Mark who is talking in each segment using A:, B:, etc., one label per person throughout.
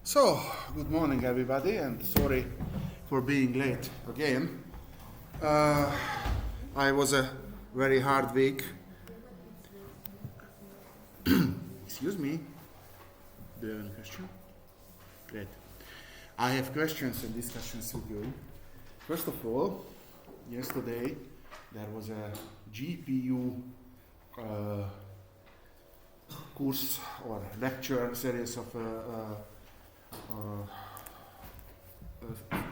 A: So, good morning everybody, and sorry for being late again. I was a very hard week. Excuse me. Do you have any question? Great. I have questions and discussions with you. First of all, yesterday there was a GPU course or lecture series of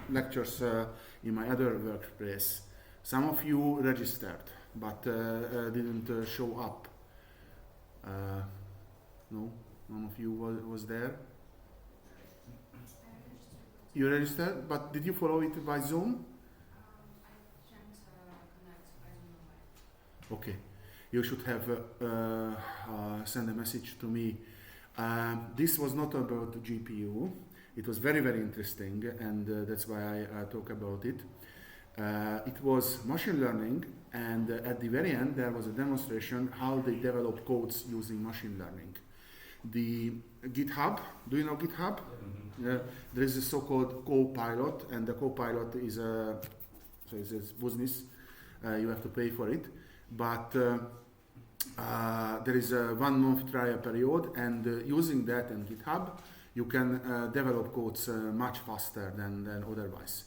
A: lectures in my other workplace. Some of you registered but didn't show up. No, none of you was there. You registered, but did you follow it by Zoom?
B: I can't connect. I don't know why.
A: Okay, you should have sent a message to me. This was not about the GPU. It was very, very interesting, and that's why I talk about it. It was machine learning, and at the very end there was a demonstration how they develop codes using machine learning. The GitHub, do you know GitHub? Mm-hmm. There is a so-called Copilot, and the Copilot is a business. You have to pay for it, but there is a 1 month trial period, and using that and GitHub, you can develop codes much faster than otherwise.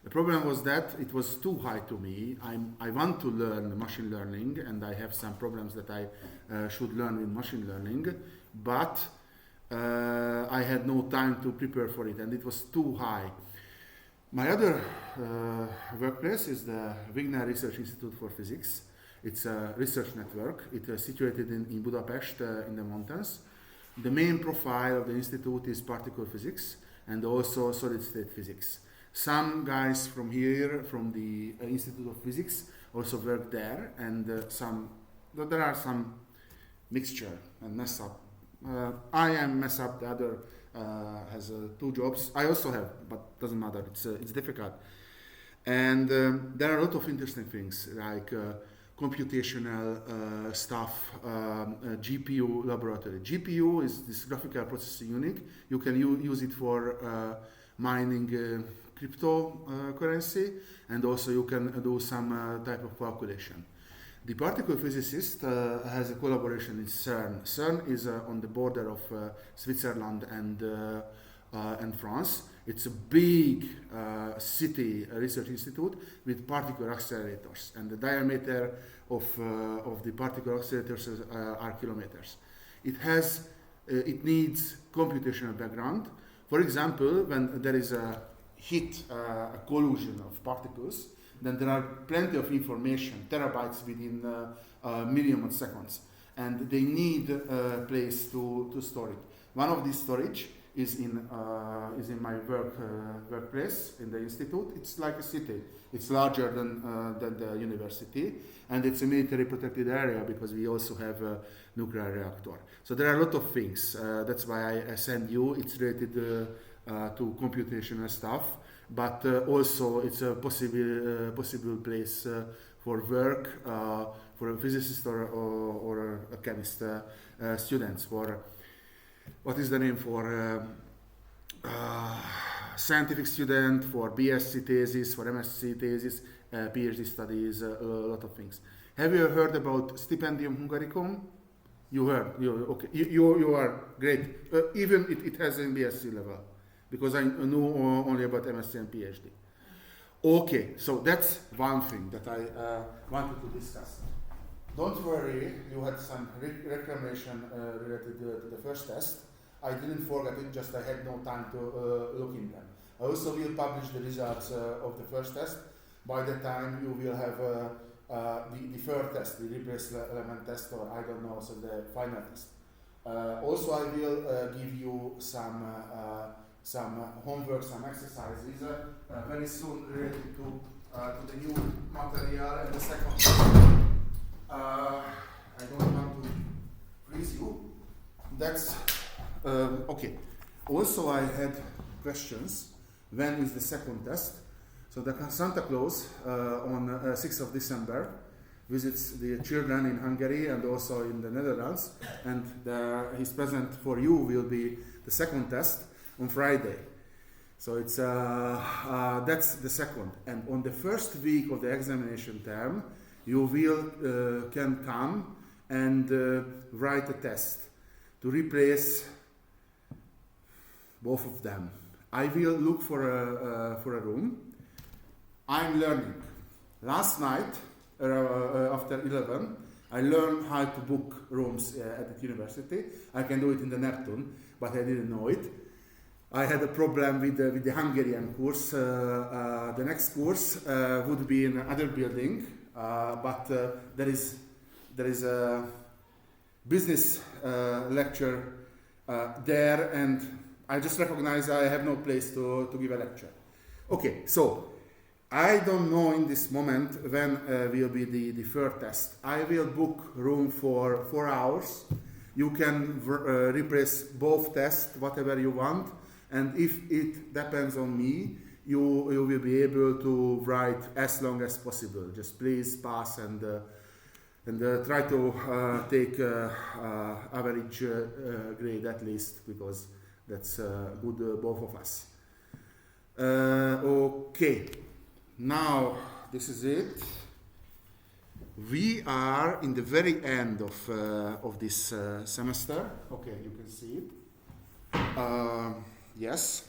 A: The problem was that it was too high to me. I want to learn machine learning, and I have some problems that I should learn in machine learning, but I had no time to prepare for it, and it was too high. My other workplace is the Wigner Research Institute for Physics. It's a research network. It is situated in Budapest in the mountains. The main profile of the institute is particle physics and also solid state physics. Some guys from here, from the Institute of Physics, also work there, and there are some mixture and mess up. I am mess up. The other has 2 jobs. I also have, but doesn't matter. It's difficult, and there are a lot of interesting things like computational stuff, GPU laboratory. GPU is this graphical processing unit. You can use it for mining cryptocurrency, and also you can do some type of calculation. The particle physicist has a collaboration in CERN. CERN is on the border of Switzerland and France. It's a big city research institute with particle accelerators, and the diameter of the particle accelerators are kilometers. It needs computational background. For example, when there is a hit, a collision of particles, then there are plenty of information, terabytes within a million of seconds, and they need a place to store it. One of these storage is in my workplace in the institute. It's like a city. It's larger than the university, and it's a military protected area because we also have a nuclear reactor. So there are a lot of things. That's why I send you. It's related to computational stuff, but also it's a possible place for work for a physicist or a chemist students. For what is the name for scientific student, for BSc thesis, for MSc thesis, PhD studies, a lot of things. Have you heard about Stipendium Hungaricum? You heard? Okay. You are great. Even it has a BSc level, because I know only about MSc and PhD. Okay, so that's one thing that I wanted to discuss. Don't worry, you had some reclamation related to the first test. I didn't forget it, just I had no time to look in them. I also will publish the results of the first test. By the time you will have the third test, the replace element test, or I don't know, so the final test. Also, I will give you some homework, some exercises very soon related to the new material and the second. I don't want to freeze you. That's okay. Also, I had questions. When is the second test? So the Santa Claus on 6th of December visits the children in Hungary and also in the Netherlands, and his present for you will be the second test. on Friday. So it's that's the second. And on the first week of the examination term, you will can come and write a test to replace both of them. I will look for a room. I'm learning. Last night, after 11, I learned how to book rooms at the university. I can do it in the Neptune, but I didn't know it. I had a problem with the Hungarian course. The next course would be in another building, but there is a business lecture there, and I just recognize I have no place to give a lecture. Okay, so I don't know in this moment when will be the third test. I will book room for 4 hours. You can replace both tests, whatever you want, and if it depends on me, you will be able to write as long as possible. Just please pass and try to take average grade at least, because that's good both of us. Okay, now this is it. We are in the very end of this semester. Okay, you can see it. Yes.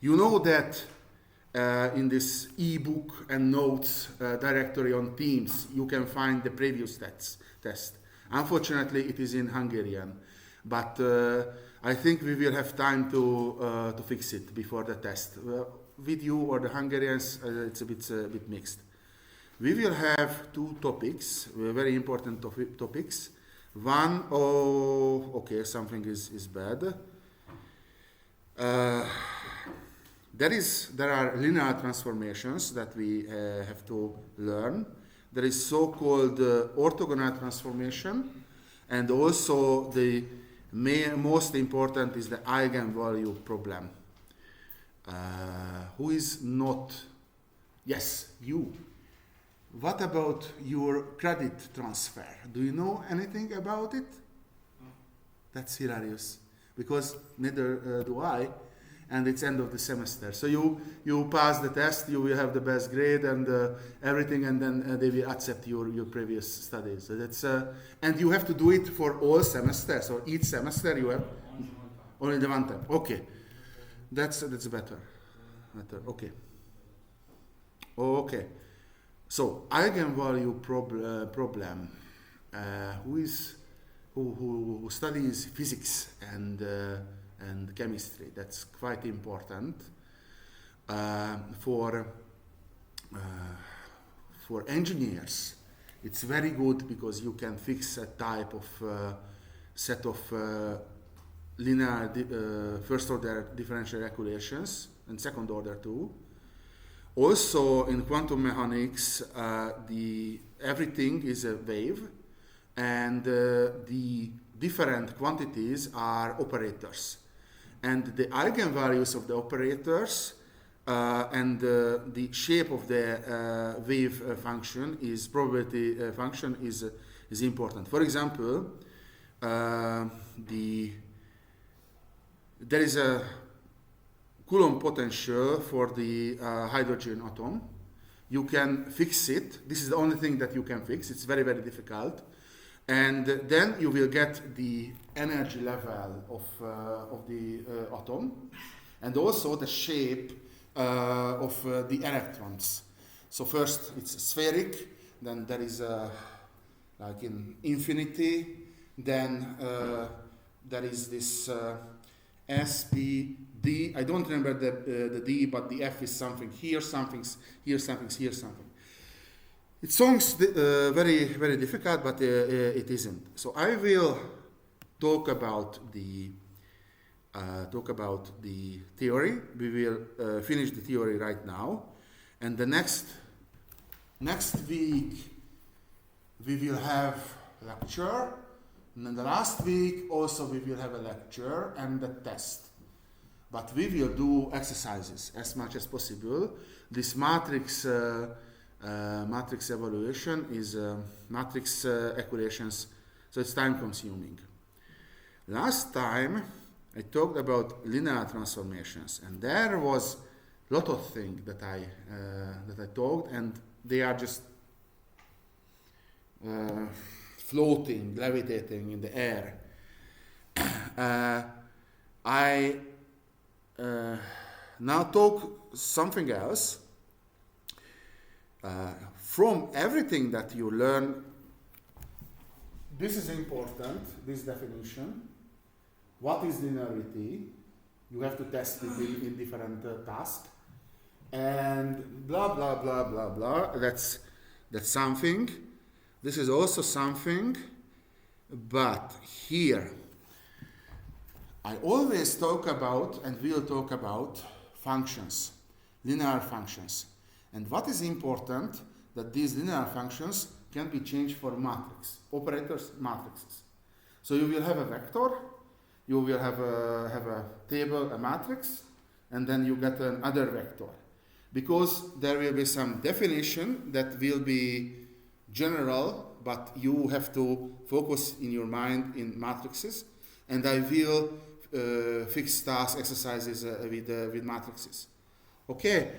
A: You know that in this ebook and notes directory on Teams, you can find the previous test. Unfortunately, it is in Hungarian, but I think we will have time to fix it before the test. With you or the Hungarians, it's a bit mixed. We will have 2 topics, very important topics. One, okay, something is bad. There are linear transformations that we have to learn. There is so-called orthogonal transformation, and also the most important is the eigenvalue problem. Who is not? Yes, you. What about your credit transfer? Do you know anything about it? That's hilarious, because neither do I, and it's end of the semester. So you pass the test, you will have the best grade and everything, and then they will accept your previous studies. So that's and you have to do it for all semesters, or each semester you have only the one time. Okay, that's better. Okay. Okay. So eigenvalue problem. Who studies physics and chemistry? That's quite important for engineers. It's very good because you can fix a type of set of linear first order differential equations and second order too. Also, in quantum mechanics, everything is a wave, and the different quantities are operators. And the eigenvalues of the operators and the shape of the wave function is probability function is important. For example, there is a Coulomb potential for the hydrogen atom. You can fix it. This is the only thing that you can fix. It's very, very difficult. And then you will get the energy level of the atom, and also the shape of the electrons. So first it's spheric, then there is like in infinity, then there is this SPD. I don't remember the D, but the F is something here, something's here, something's here, something. It sounds very, very difficult, but it isn't. So I will talk about the theory. We will finish the theory right now, and the next week we will have lecture, and then the last week also we will have a lecture and a test. But we will do exercises as much as possible. This matrix evaluation is matrix equations, so it's time consuming. Last time I talked about linear transformations, and there was a lot of things that I talked, and they are just floating, levitating in the air. I now talk something else. From everything that you learn, this is important, this definition. What is linearity? You have to test it in different tasks. And blah, blah, blah, blah, blah. That's something. This is also something. But here, I always talk about, and will talk about, functions, linear functions. And what is important, that these linear functions can be changed for matrix, operators, matrices. So you will have a vector, you will have a table, a matrix, and then you get another vector. Because there will be some definition that will be general, but you have to focus in your mind in matrices, and I will fix task exercises with matrices. Okay,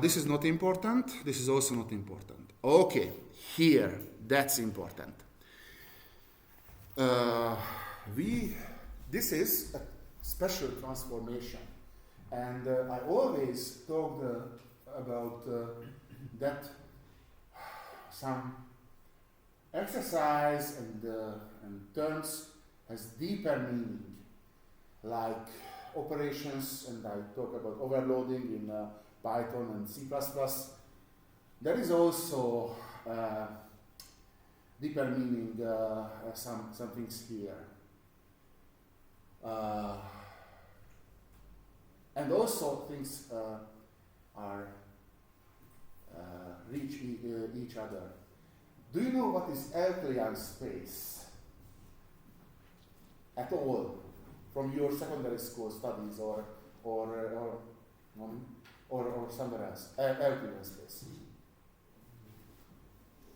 A: this is not important, this is also not important. Okay, here, that's important. This is a special transformation, and I always talked about that some exercise and terms has deeper meaning, like operations, and I talk about overloading in Python and C++. There is also deeper meaning, some things here. And also things are reach each other. Do you know what is Euclidean space? At all, from your secondary school studies or somewhere else? Euclidean space.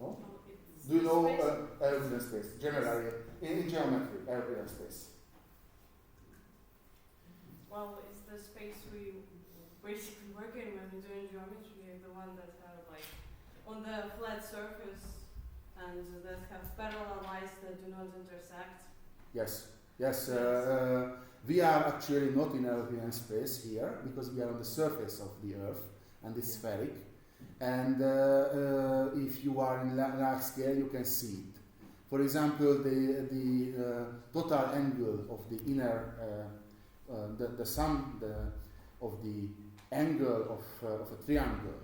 A: Oh? Do you know Euclidean space? Generally, in geometry, Euclidean space.
B: Well, it's the space we basically work in when we're doing geometry, the one that have like on the flat surface and that have parallel lines that do not intersect.
A: Yes, yes. We are actually not in Euclidean space here because we are on the surface of the Earth and it's spheric. And if you are in large scale, you can see it. For example, the total angle of the inner the sum of the angle of a triangle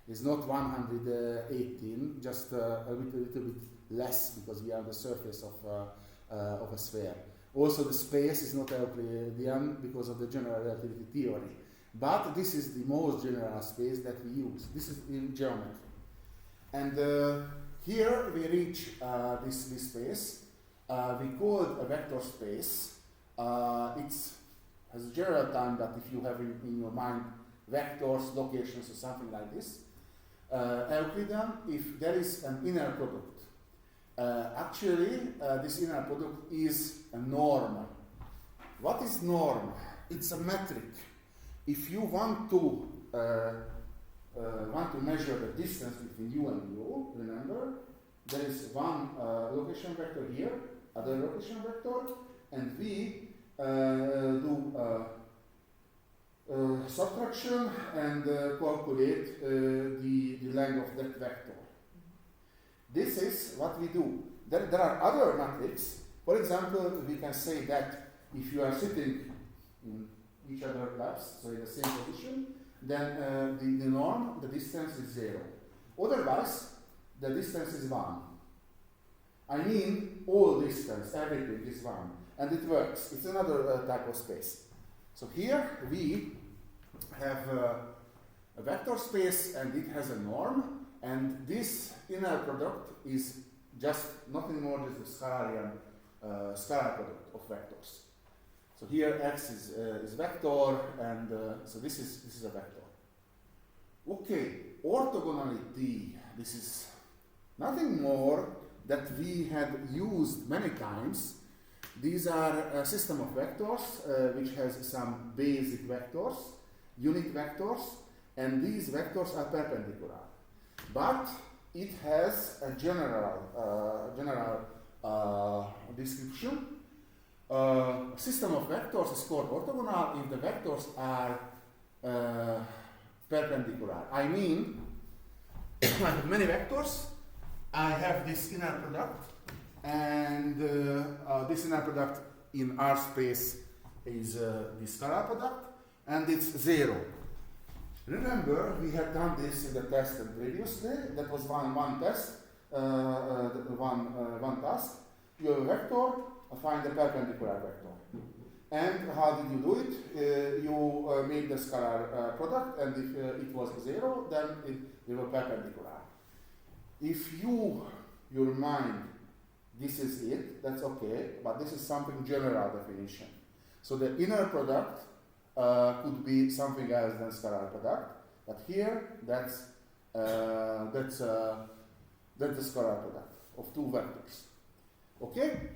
A: is not 118, just a little bit less because we are on the surface of a sphere. Also, the space is not Euclidean because of the general relativity theory. But this is the most general space that we use. This is in geometry. And here we reach this space. We call it a vector space. It has a general time that if you have in your mind vectors, locations, or something like this, Euclidean, if there is an inner product. Actually, this inner product is a norm. What is norm? It's a metric. If you want to measure the distance between you and you, remember, there is one location vector here, other location vector, and we do subtraction and calculate the length of that vector. This is what we do. There are other metrics. For example, we can say that if you are sitting in each other's laps, so in the same position, then the norm, the distance is 0. Otherwise, the distance is 1. I mean, all distance, everything is 1. And it works. It's another type of space. So here we have a vector space and it has a norm, and this inner product is just nothing more than the scalar product of vectors. So here x is vector, and so this is a vector. Okay, orthogonality. This is nothing more that we had used many times, These are a system of vectors which has some basic vectors, unit vectors, and these vectors are perpendicular. But it has a general description. System of vectors is called orthogonal if the vectors are perpendicular. I mean, I have many vectors. I have this inner product, and this inner product in R space is the scalar product, and it's 0. Remember, we had done this in the test previously. That was one test, one task. You have a vector, find the perpendicular vector. And how did you do it? You made the scalar product, and if it was 0, then it was perpendicular. If your mind, this is it, that's okay, but this is something general definition. So the inner product could be something else than scalar product, but here that's the scalar product of two vectors. Okay?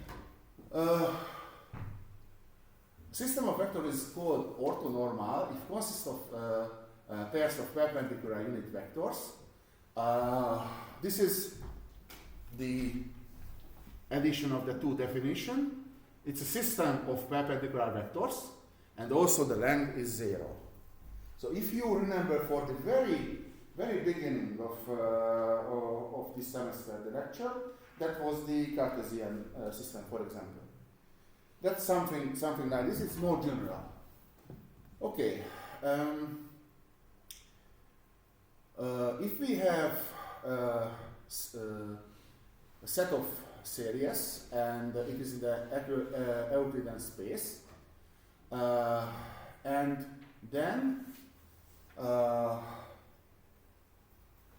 A: System of vectors is called orthonormal. It consists of pairs of perpendicular unit vectors. This is the addition of the two definitions. It's a system of perpendicular vectors, and also the length is 0. So if you remember for the very beginning of this semester, the lecture, that was the Cartesian system, for example. That's something like this. It's more general. Okay. If we have a set of series and it is in the Euclidean space, and then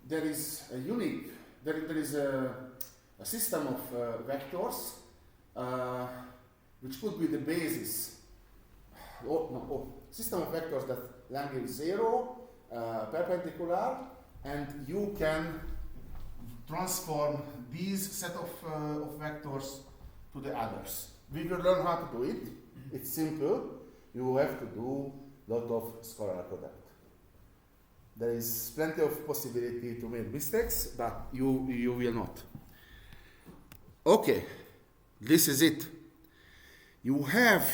A: there is a unique, there is a system of vectors which could be the basis, system of vectors that length is 0, perpendicular, and you can transform these set of vectors to the others. We will learn how to do it. It's simple. You have to do a lot of scalar product. There is plenty of possibility to make mistakes, but you will not. Okay, this is it. You have,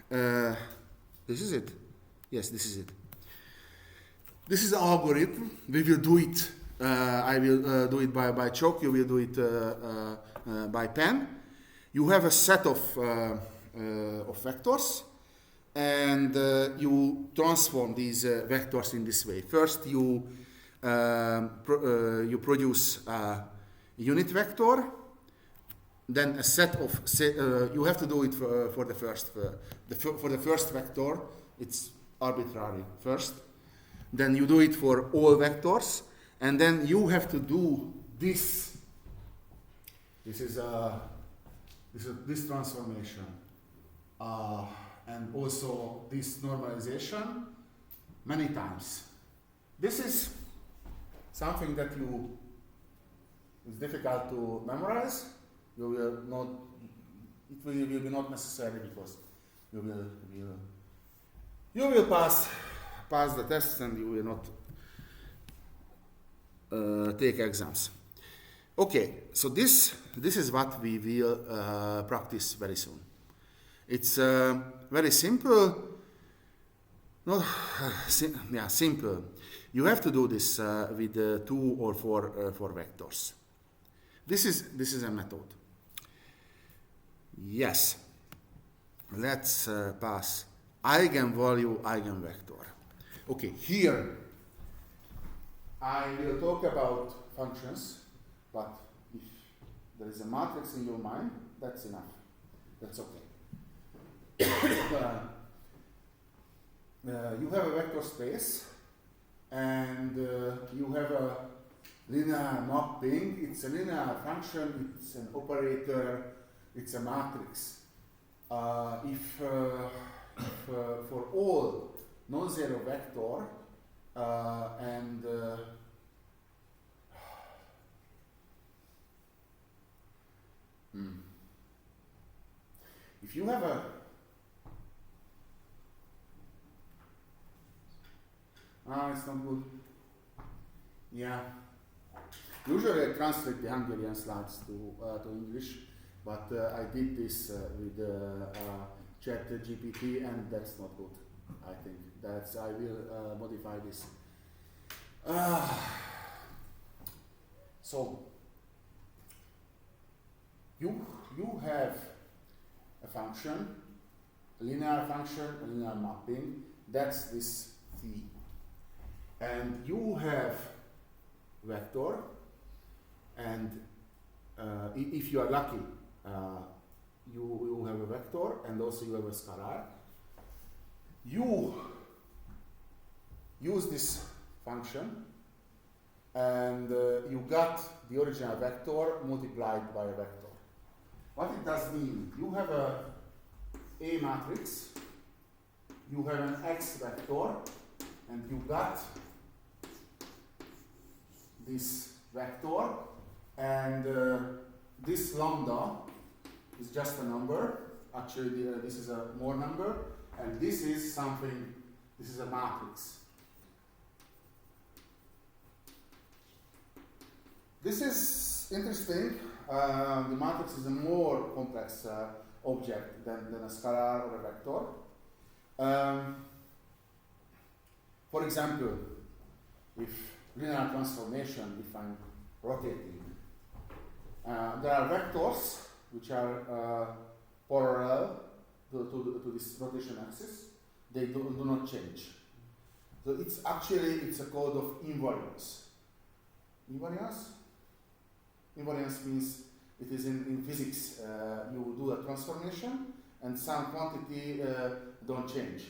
A: this is it. Yes, this is it. This is the algorithm. We will do it. I will do it by chalk. You will do it by pen. You have a set of vectors, and you transform these vectors in this way. First, you produce a unit vector. Then a set of you have to do it for the first for the first vector. It's arbitrary first. Then you do it for all vectors, and then you have to do this. This is this transformation, and also this normalization many times. This is something that is difficult to memorize. You will not. It will be not necessary because you will pass the tests and you will not take exams. Okay, so this is what we will practice very soon. It's very simple. Simple. You have to do this with 2 or 4 vectors. This is a method. Yes. Let's pass eigenvalue, eigenvector. Okay, here I will talk about functions, but if there is a matrix in your mind, that's enough. That's okay. You have a vector space, and you have a linear mapping. It's a linear function, it's an operator, it's a matrix. If for all non-zero vector and if you have a it's not good. Yeah. Usually I translate the Hungarian slides to English, but I did this with ChatGPT, and that's not good. I think I will modify this. So you have a function, a linear function, a linear mapping. That's this T, and you have vector, and if you are lucky, you have a vector, and also you have a scalar. You use this function, and you got the original vector multiplied by a vector. What it does mean? You have a matrix, you have an X vector, and you got this vector, and this lambda is just a number. Actually, this is a more number, and this is something, this is a matrix. This is interesting. The matrix is a more complex object than a scalar or a vector. For example, if linear transformation, if I'm rotating, there are vectors which are parallel to this rotation axis. They do not change. So it's a code of invariance. Invariance? Invariance means it is in physics, you do a transformation and some quantity don't change.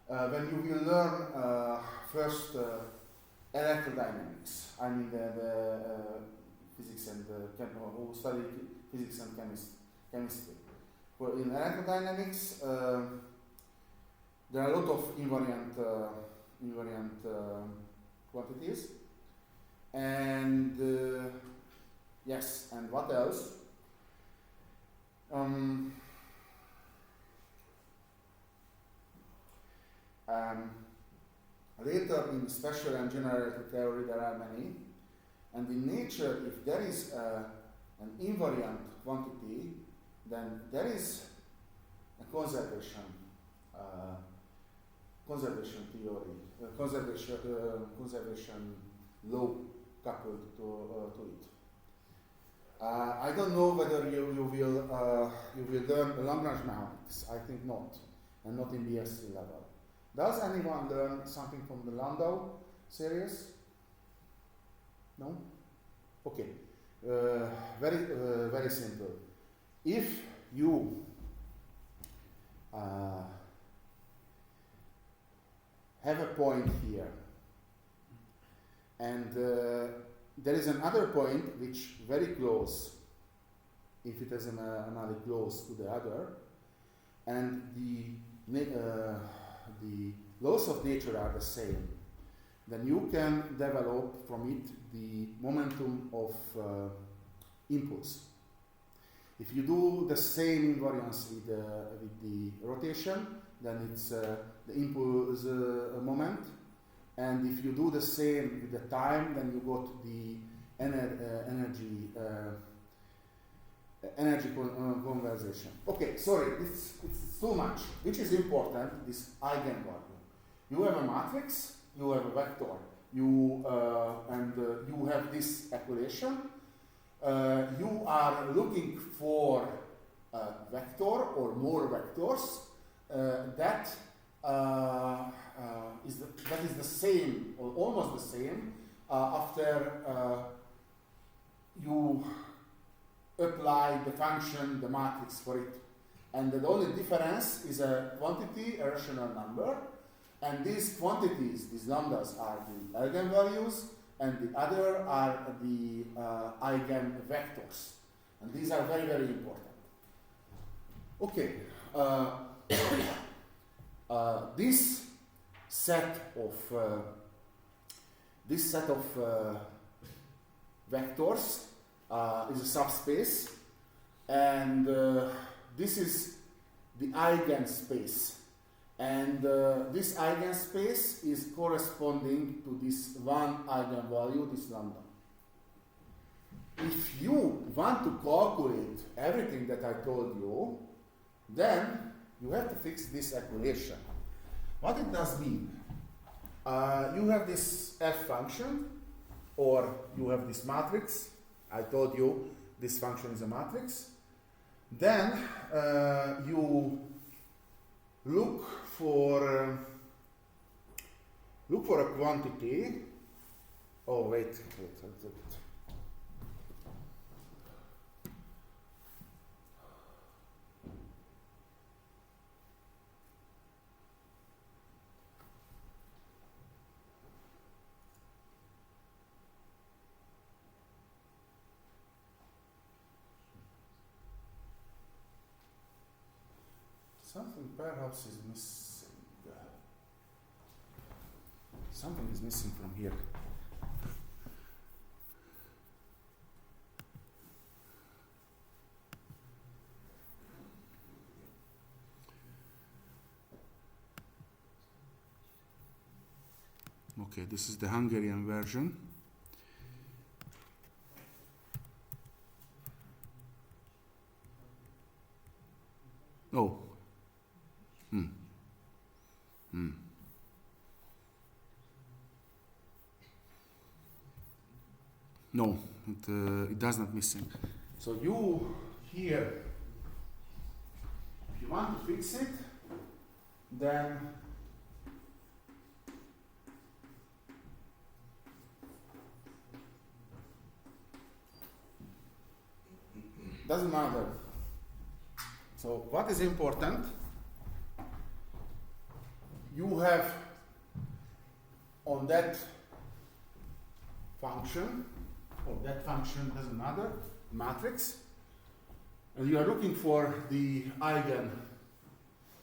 A: When you will learn first electrodynamics, I mean the physics and who study physics and chemistry. Well, in electrodynamics, there are a lot of invariant quantities, and yes, and what else? Later in special and general relativity theory there are many, and in nature if there is an invariant quantity, then there is a conservation theory, conservation law coupled to it. I don't know whether you will learn Lagrange mechanics. I think not, and not in BSc level. Does anyone learn something from the Landau series? No? Okay. Very simple. If you have a point here, and there is another point which very close, if it is another close to the other, and the laws of nature are the same, then you can develop from it the momentum of impulse. If you do the same invariance with the rotation, then it's the impulse moment, and if you do the same with the time, then you got the energy conversation. Okay, sorry, it's too much. Which is important? This eigenvalue. You have a matrix, you have a vector, you have this equation. You are looking for a vector or more vectors that is the same or almost the same after you apply the function, the matrix for it. And the only difference is a quantity, a rational number, and these quantities, these lambdas, are the eigenvalues, and the other are the eigenvectors. And these are very, very important. Okay. This set of vectors is a subspace, and this is the eigenspace. And this eigenspace is corresponding to this one eigenvalue, this lambda. If you want to calculate everything that I told you, then you have to fix this equation. What it does mean? You have this f function, or you have this matrix. I told you this function is a matrix. Then you look for a quantity. Oh wait. Something perhaps is missing. Something is missing from here. Okay, this is the Hungarian version. Oh. No, it does not missing. So you here, if you want to fix it, then doesn't matter. So what is important? You have on that function, or that function doesn't matter, matrix, and you are looking for the eigen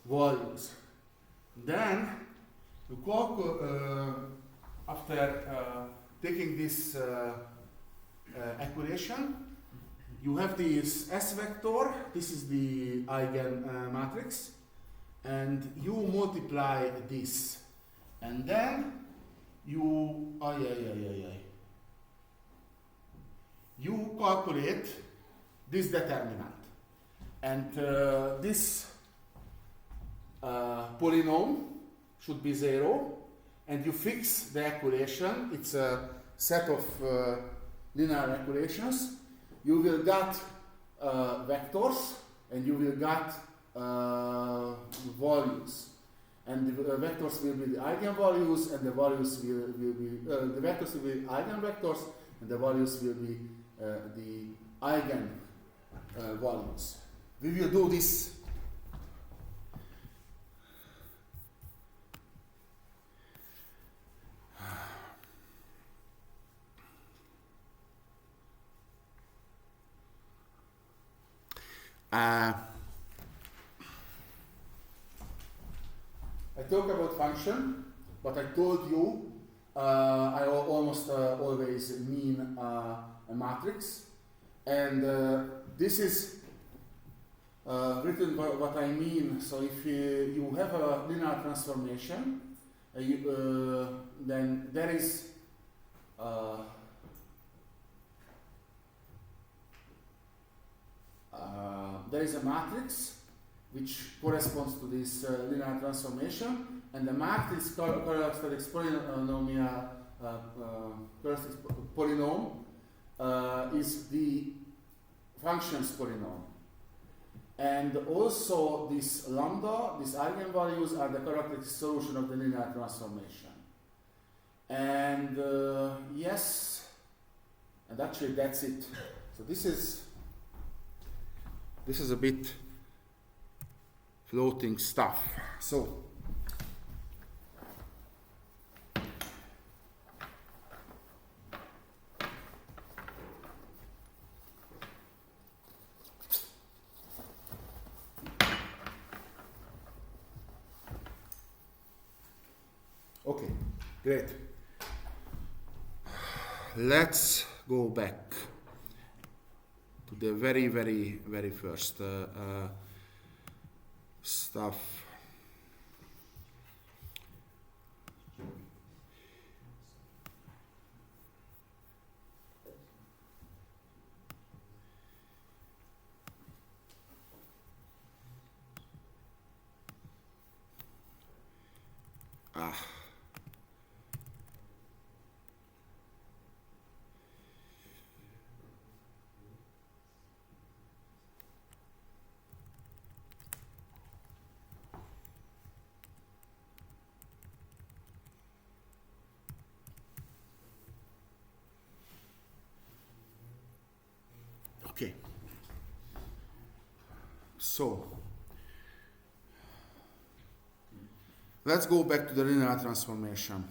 A: values. Then you after taking this equation, you have this S vector, this is the eigen matrix, and you multiply this, and then you you calculate this determinant, and this polynomial should be 0, and you fix the equation. It's a set of linear equations. You will get vectors, and you will get values, and the vectors will be the eigenvalues, and the values will be the vectors will be eigenvectors, and the values will be the eigen values. We will do this. I talk about function, but I told you I almost always mean a matrix, and this is written what I mean. So if you have a linear transformation, then there is a matrix which corresponds to this linear transformation, and the matrix characteristics polynomial is the function's polynomial. And also this lambda, these eigenvalues, are the characteristic solution of the linear transformation. And yes, and actually that's it. So this is a bit floating stuff. So okay, great. Let's go back to the very first. stuff. Okay. So let's go back to the linear transformation.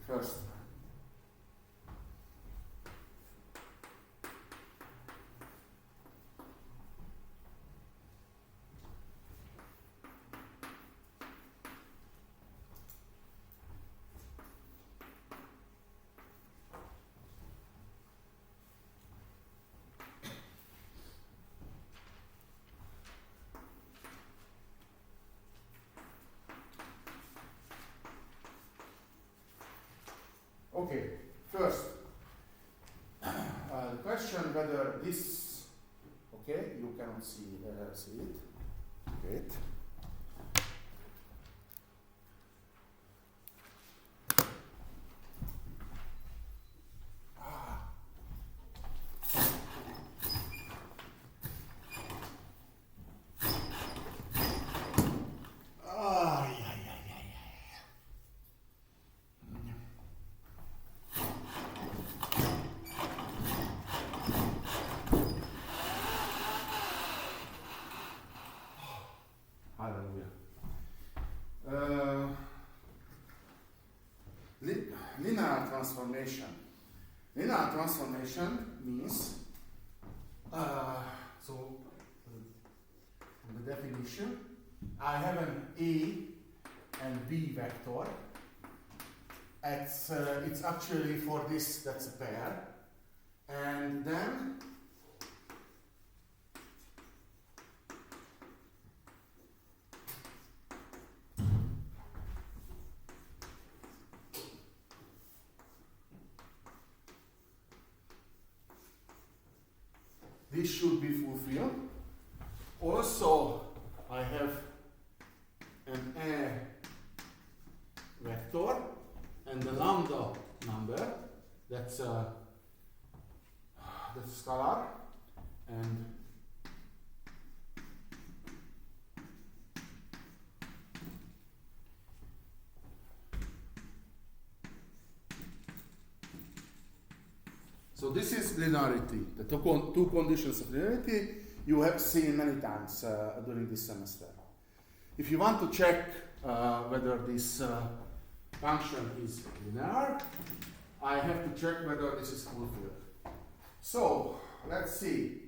A: First, okay, first, the question whether this, okay, you cannot see it, great. Hallelujah. Linear transformation. Linear transformation means, so the definition, I have an A and B vector. It's actually for this, that's a pair. And then this should be fulfilled. Also, I have an A vector and the lambda number, that's scalar, and so this is linearity. The two conditions of linearity you have seen many times during this semester. If you want to check whether this function is linear, I have to check whether this is fulfilled. So let's see.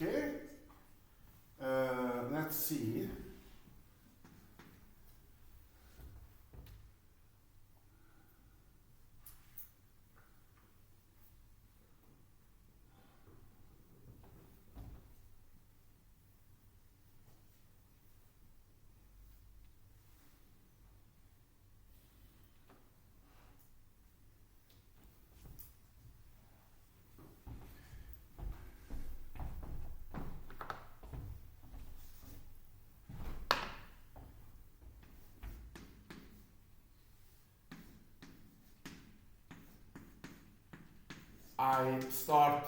A: Okay, let's see. I start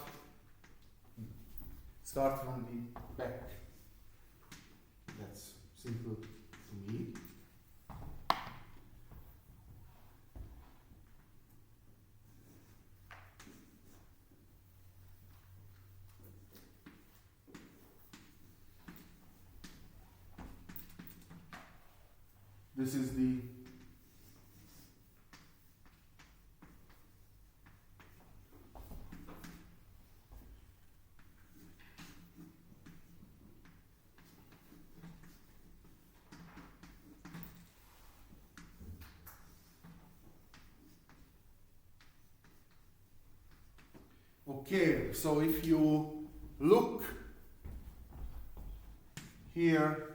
A: from the back. That's simple to me. This is the okay, so if you look here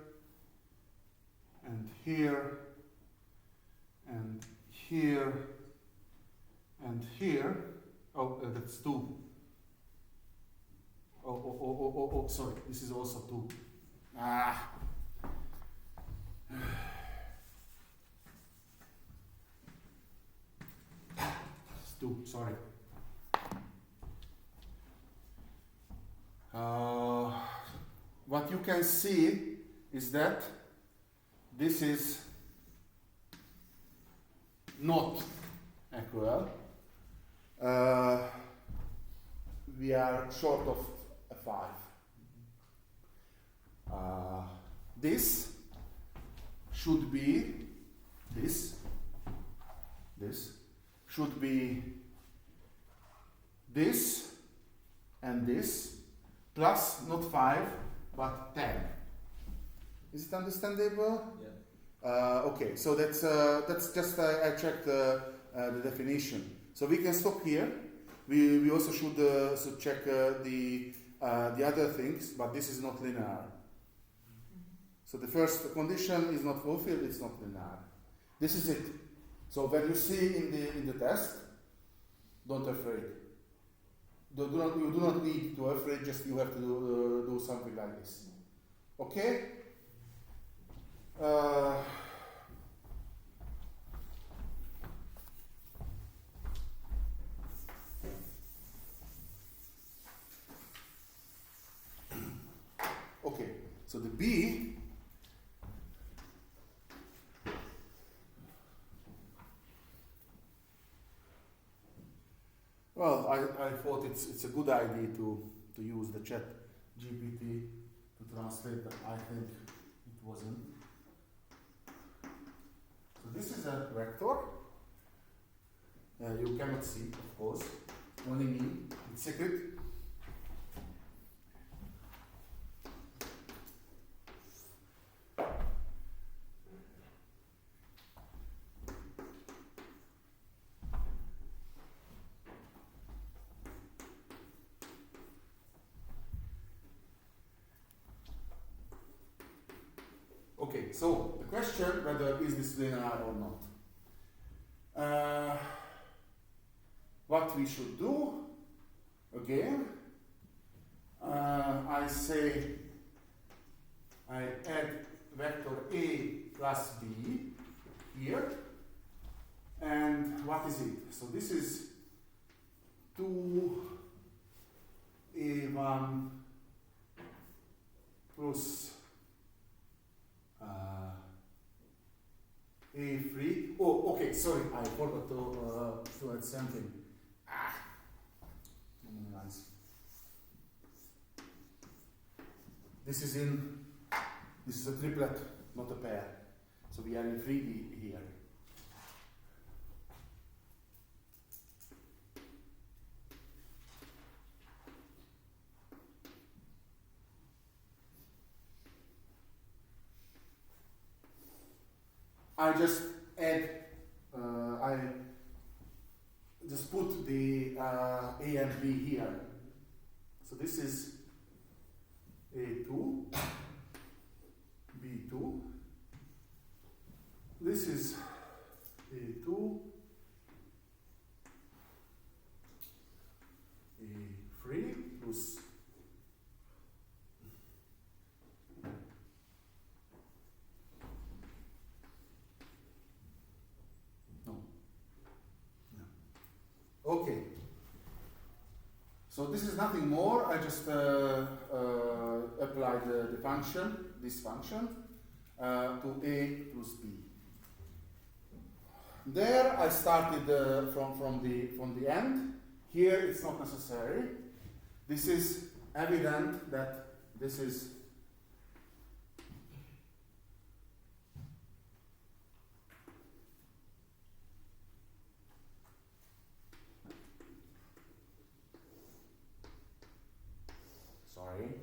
A: and here and here and here, that's 2. Oh, sorry, this is also 2. It's 2, sorry. What you can see is that this is not equal. We are short of a 5. This should be this should be this and this plus not 5 but 10. Is it understandable?
C: Yeah.
A: Okay, so that's just I checked the definition. So we can stop here. We also should check the other things, but this is not linear. So the first condition is not fulfilled. It's not linear. This is it. So when you see in the test, don't afraid. You do not need to afraid. Just you have to do something like this. Okay. Okay, so the B well, I thought it's a good idea to use the chat GPT to translate, but I think it wasn't. So this is a vector. You cannot see, of course, only me. It's secret. Okay, so the question whether is this linear or not. What we should do again, I say I add vector A plus B here, and what is it? So this is 2A1 plus A3. Oh, okay, sorry, I forgot to add something. Nice. This is a triplet, not a pair. So we are in 3D here. I just add, I just put the A and B here. So this is A2, B2. This is A2, A3 plus okay. So this is nothing more. I just applied the function, this function, to A plus B. There I started from the end. Here it's not necessary. This is evident that this is sorry.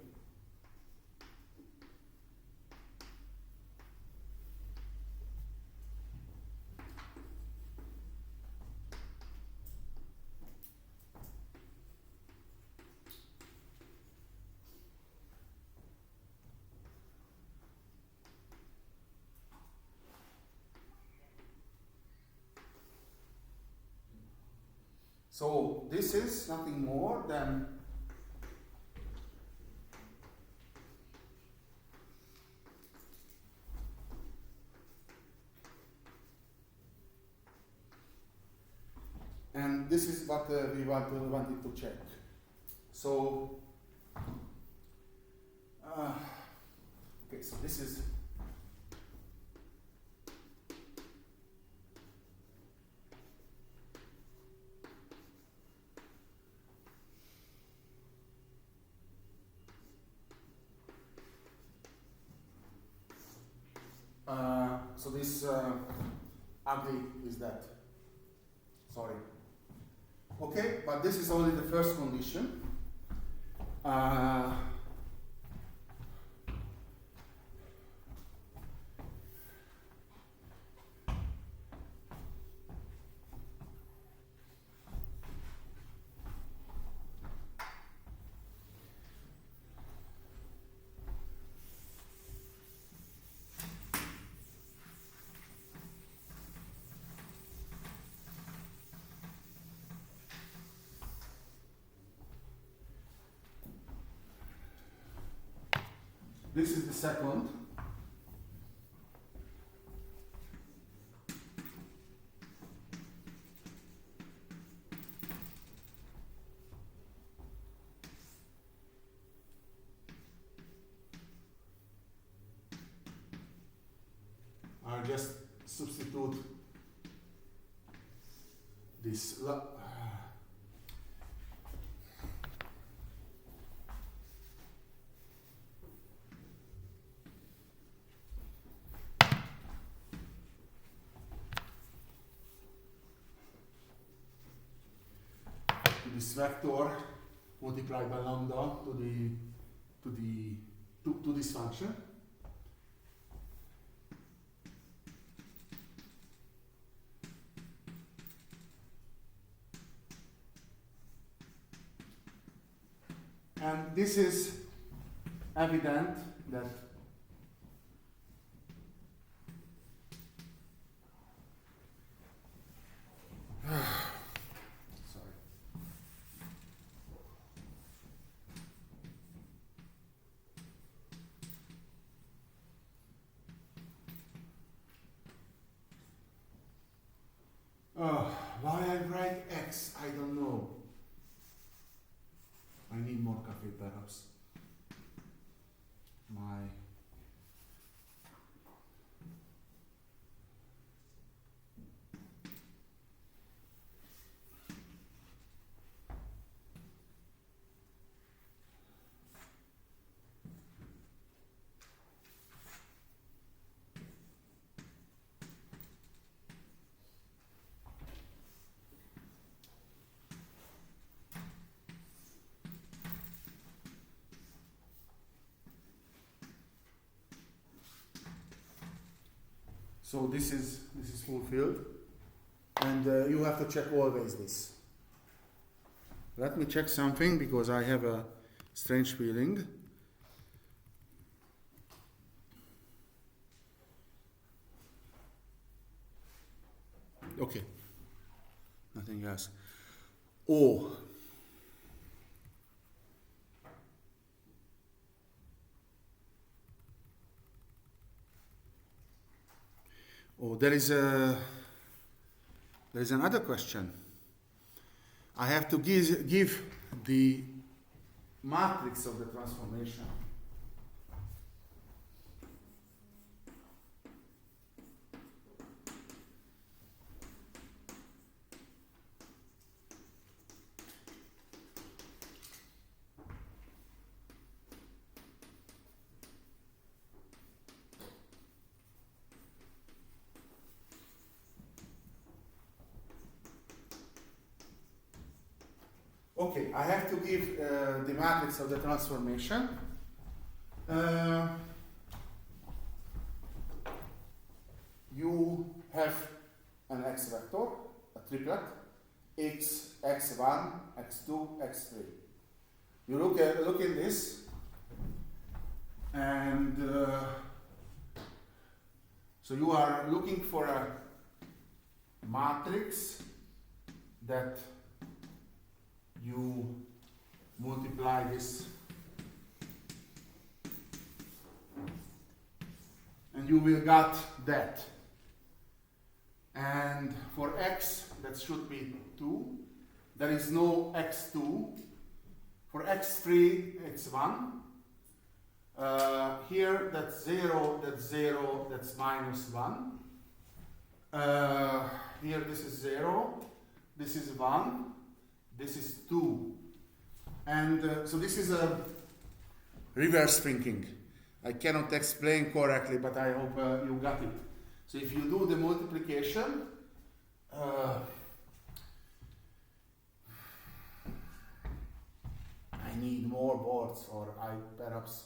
A: So this is nothing more than and this is what we wanted to check. So okay, so this is so this ugly is that. Sorry. Okay, but this is only the first condition. This is the second. I'll just substitute this. This vector multiplied by lambda to this function. And this is evident that why I write X, I don't know. I need more coffee perhaps. So this is fulfilled, and you have to check always this. Let me check something because I have a strange feeling. Okay, nothing else. Oh. Oh, there is another question. I have to give the matrix of the transformation. Okay, I have to give the matrix of the transformation. You have an x vector, a triplet, x, x1, x2, x3. You look in this, and so you are looking for a matrix that you multiply this and you will get that. And for x, that should be 2. There is no x2. For x3, it's 1. Here, that's 0, that's minus 1. Here, this is 0, this is 1. This is 2. And so this is a reverse thinking. I cannot explain correctly, but I hope you got it. So if you do the multiplication, I need more boards, or I perhaps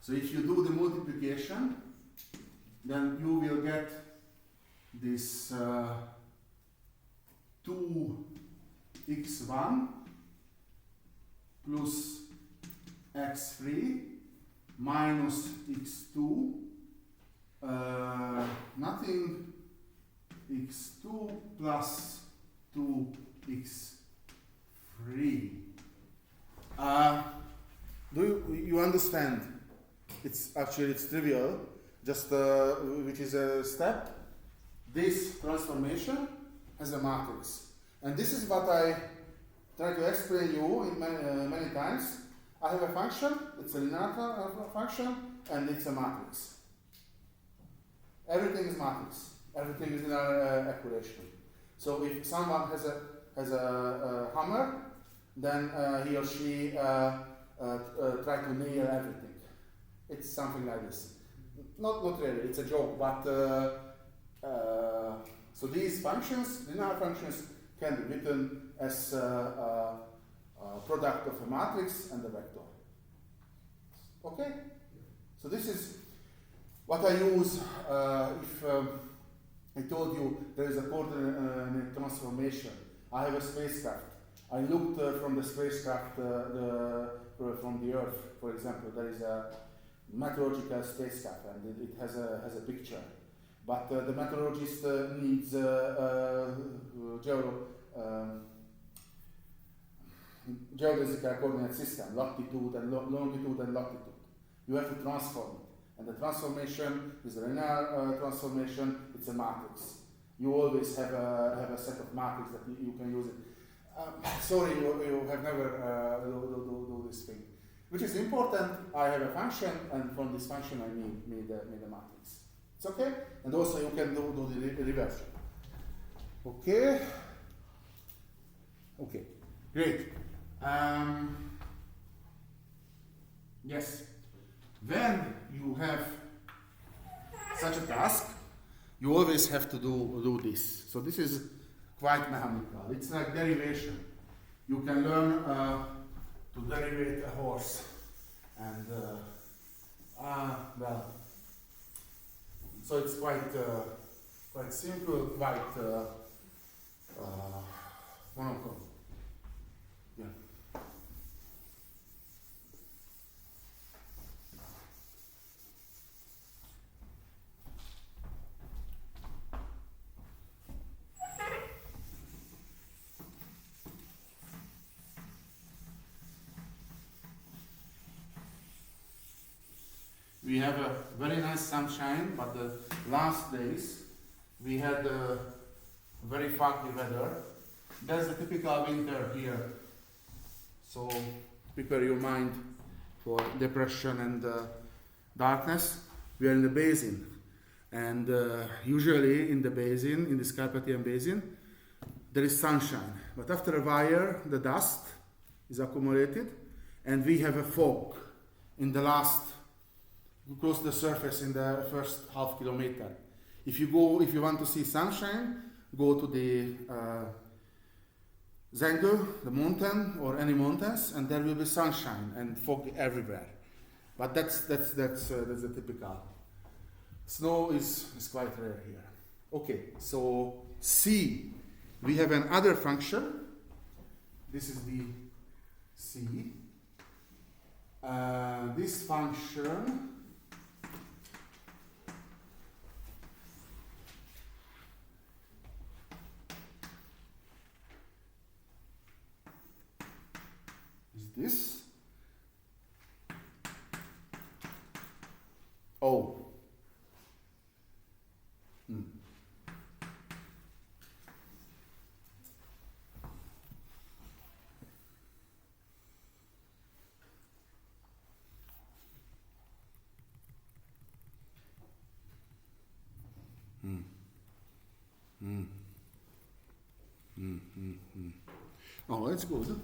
A: so if you do the multiplication, then you will get this 2x1 plus x3 minus x2, nothing, x2 plus 2x3. Do you understand? It's trivial, just which is a step. This transformation has a matrix, and this is what I try to explain you in many times. I have a function, it's a linear function, and it's a matrix. Everything is matrix. Everything is linear equation. So if someone has a hammer, then he or she try to nail everything. It's something like this. Not really, it's a joke, but so these functions, linear functions, can be written as a product of a matrix and a vector. Okay? So this is what I use if I told you there is a coordinate transformation. I have a spacecraft. I looked from the spacecraft from the Earth, for example. There is a meteorological spacecraft, and it has a picture. But the meteorologist needs geodesical coordinate system, latitude and longitude and latitude. You have to transform it, and the transformation is a linear transformation. It's a matrix. You always have a set of matrix that you can use it. Sorry, you have never do this thing. Which is important. I have a function, and from this function I need a matrix. It's okay? And also you can do the reversion. Okay? Okay, great. Yes. When you have such a task, you always have to do this. So this is quite mechanical. It's like derivation. You can learn to derivate a horse, and well, so it's quite simple, quite monotone. Yeah. we have a very nice sunshine, but the last days we had very foggy weather. That's the typical winter here. So prepare your mind for depression and darkness. We are in the basin, and usually in the basin, in this Carpathian basin, there is sunshine. But after a while, the dust is accumulated, and we have a fog in the last, close to the surface in the first half kilometer. If you want to see sunshine, go to the Zengő, the mountain, or any mountains, and there will be sunshine and fog everywhere. But that's the typical. Snow is quite rare here. Okay, so C, we have another function. This is the C. This function is this. O. Oh, that's good.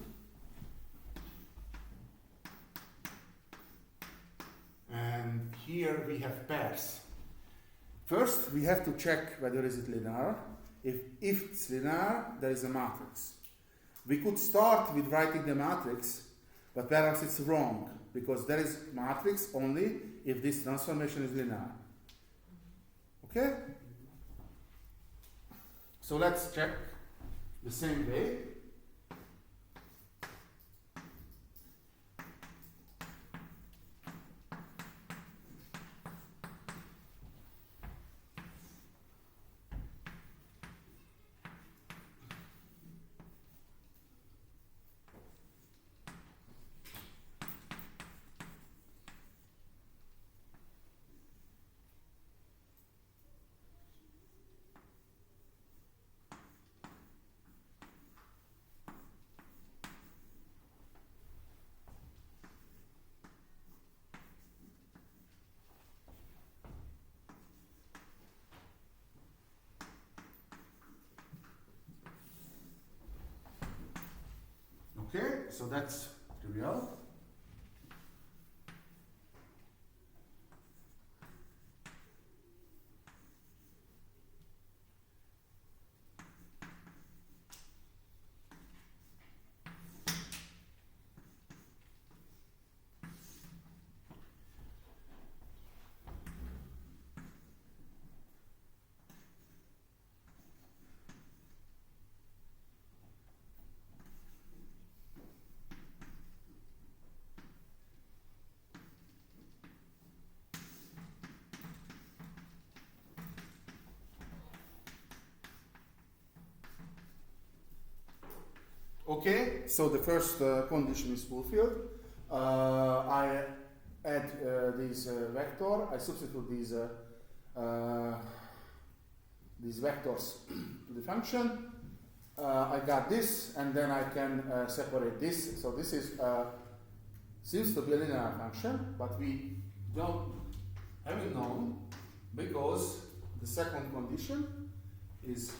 A: And here we have pairs. First, we have to check whether is it linear. If it's linear, there is a matrix. We could start with writing the matrix, but perhaps it's wrong, because there is matrix only if this transformation is linear. Okay? So let's check the same way. Okay, so that's trivial. Okay, so the first condition is fulfilled. I add this vector. I substitute these vectors to the function. I got this, and then I can separate this. So this is seems to be a linear function, but we don't have it known because the second condition is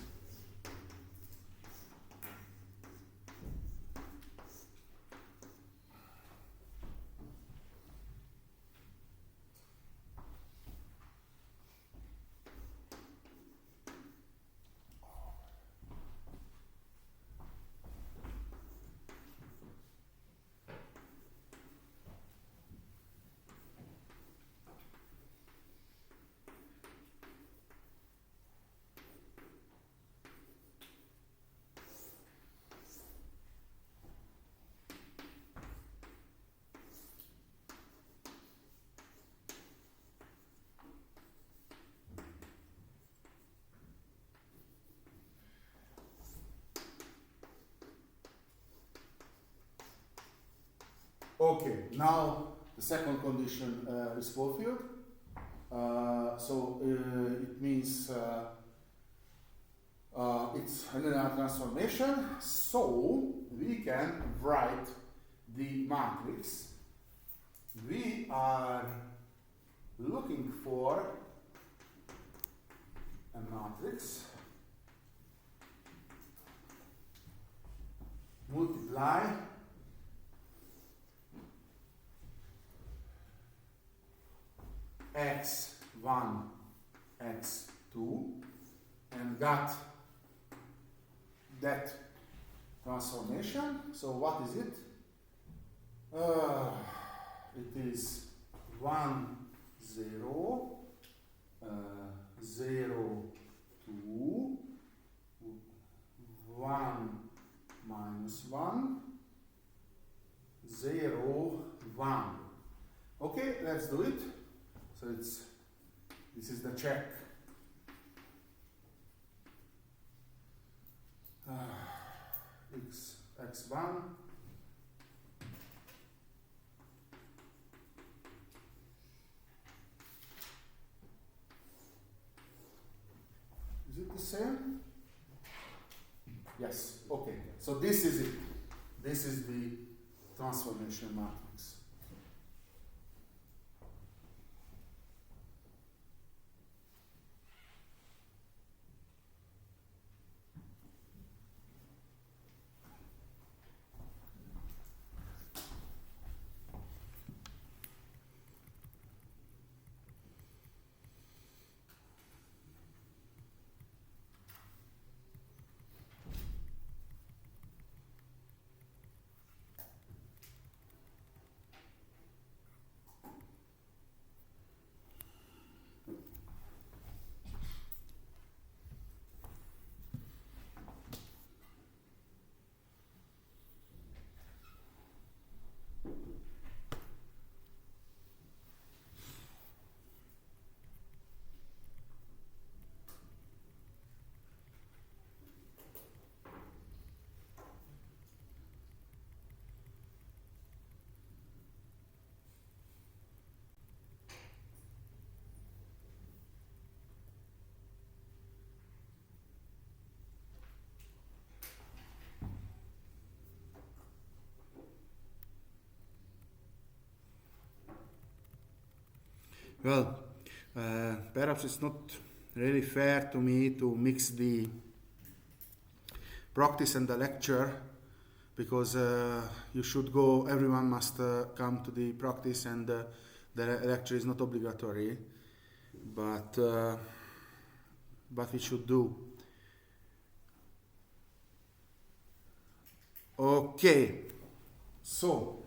A: okay. Now the second condition is fulfilled. It means it's a linear transformation, so we can write the matrix. We are looking for a matrix multiply x1, x2 and got that transformation. So what is it? It is 1, 0, 0, 2, 1, minus 1, 0, 1. Okay, let's do it. So this is the check. X1 is it the same? Yes, okay. So this is it. This is the transformation matrix. Well, perhaps it's not really fair to me to mix the practice and the lecture, because you should go, everyone must come to the practice, and the lecture is not obligatory, but we should do. Okay, so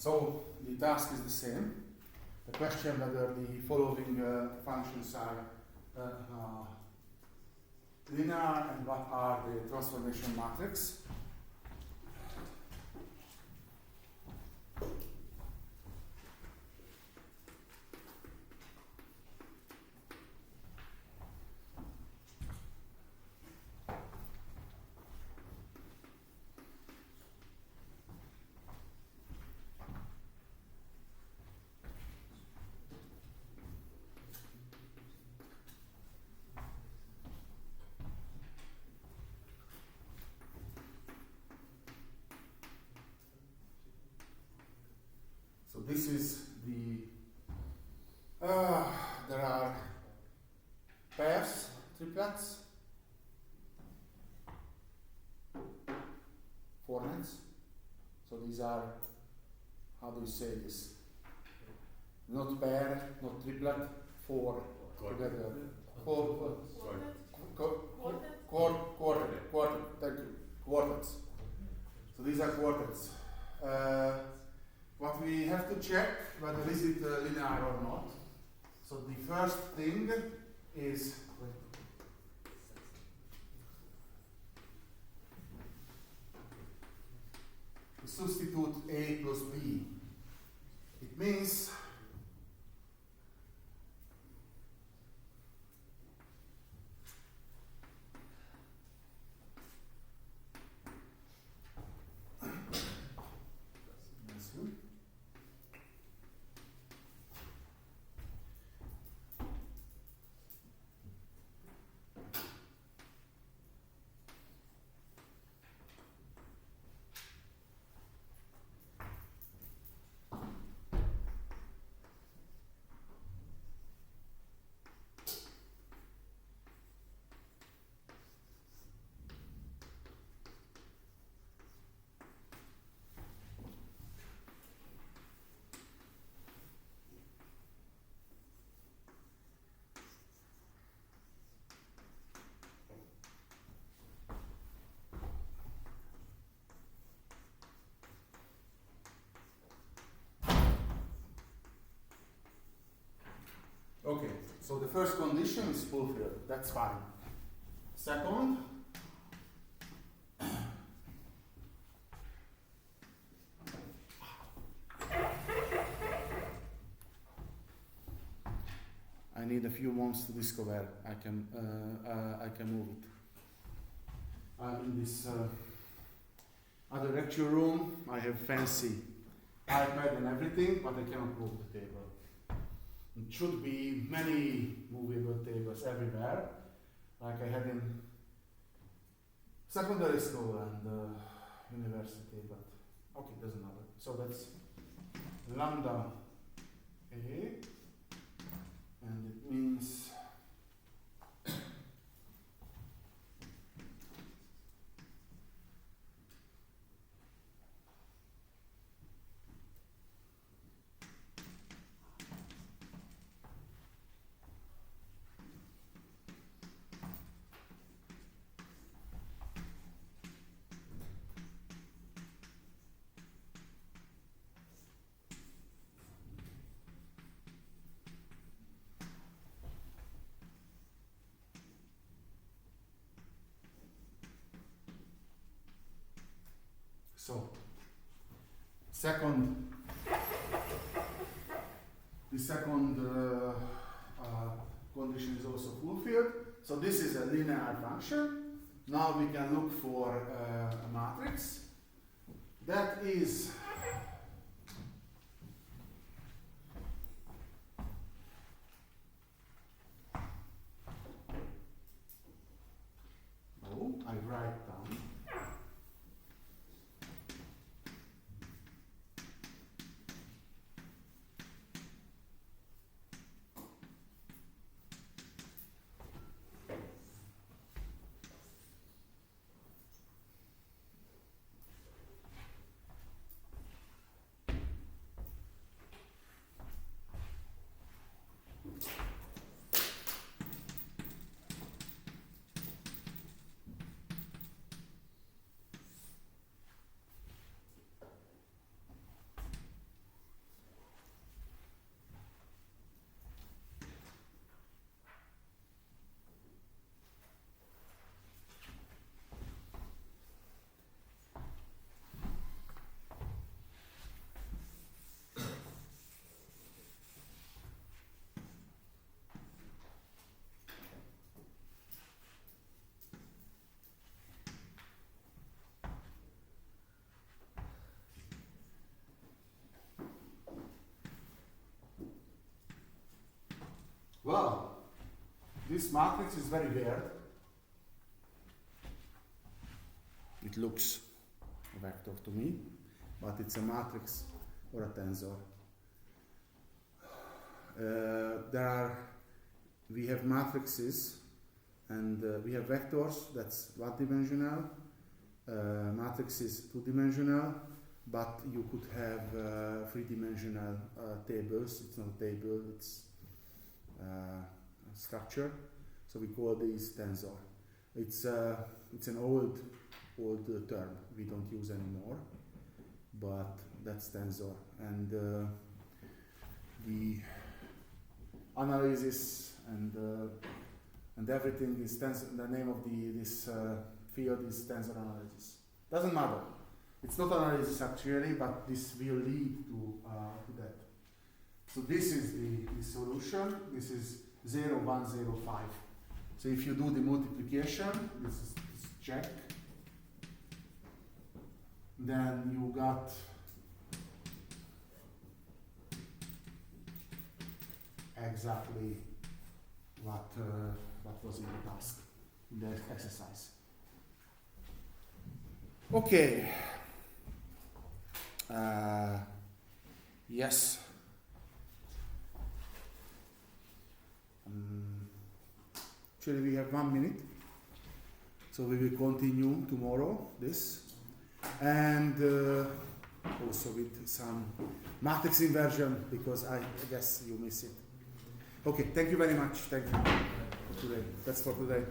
A: So the task is the same. The question whether the following functions are linear and what are the transformation matrix. triplets, fournets. So these are, how do you say this? Not pair, not triplet, four together. Four, thank you, quartets. So these are quartets. What we have to check whether is it linear or not. So the first thing is substitute A plus B. It means okay, so the first condition is fulfilled, that's fine. Second, I need a few months to discover I can move it. I'm in this other lecture room. I have fancy iPad and everything, but I cannot move the table. It should be many movable tables everywhere, like I had in secondary school and university, but okay, doesn't matter. So that's lambda A, and it means so the second condition is also fulfilled. So this is a linear function. Now we can look for a matrix that is I write down well, this matrix is very weird. It looks a vector to me, but it's a matrix or a tensor. We have matrices And we have vectors, that's one-dimensional. Matrix is two-dimensional, but you could have three-dimensional tables. It's not a table, it's a structure. So we call these tensor. It's an old term we don't use anymore, but that's tensor. And the analysis and everything is tensor. The name of this field is tensor analysis. Doesn't matter. It's not analysis actually, but this will lead to that. So this is the solution. This is 0, 1, 0, 5. So if you do the multiplication, this is check. Then you got exactly what was in the task, in the exercise. Okay. Yes. Actually, we have 1 minute, so we will continue tomorrow this, and also with some matrix inversion, because I guess you miss it. Okay, thank you very much. Thank you for today. That's for today.